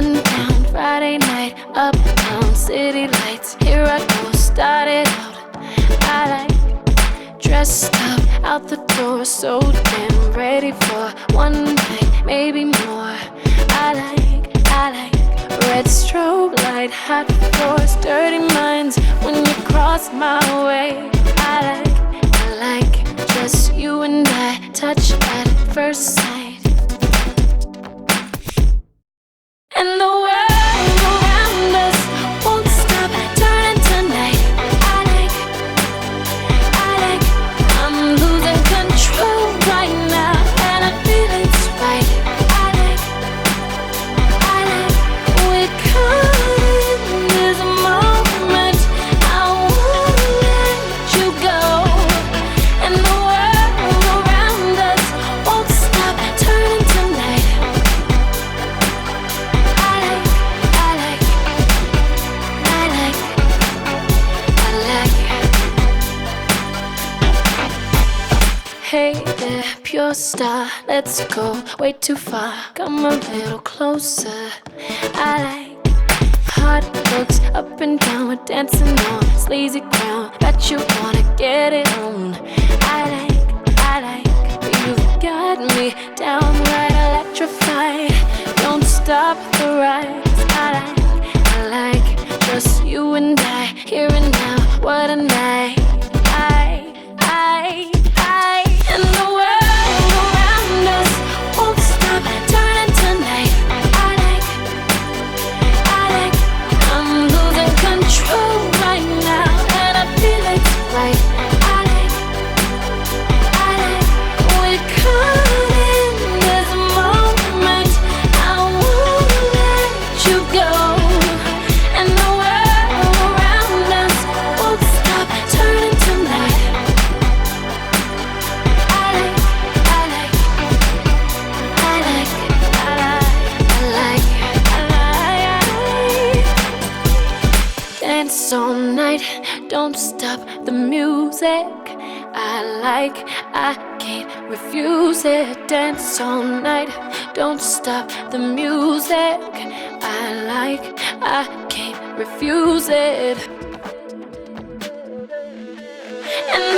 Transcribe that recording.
Sundown, Friday night, uptown, city lights. Here I go, started out. I like dressed up, out the door, so damn ready for one night, maybe more. I like red strobe light, hot floors, dirty minds when you cross my way. I like just you and I, touch at first sight. And the world around us won't stop turning tonight. I like, I'm losing control right now, and I feel it's right. I like, we're caught in this moment. I won't let you go. And the world around us won't stop turning tonight. Hey there, pure star, let's go way too far. Come a little closer. I like hot looks up and down, we're dancing on sleazy ground. Bet you wanna get it on. I like, you've got me downright electrified. Don't stop the ride. I like just you and I, here and now. What a night. And the world around us won't stop turning tonight. I like, I'm losing control right now, and I feel it's right. I like, we're caught in this moment. I won't let you go. And the world around us won't stop turning tonight. Dance all night, don't stop the music. I can't refuse it. Dance all night, don't stop the music. I can't refuse it. And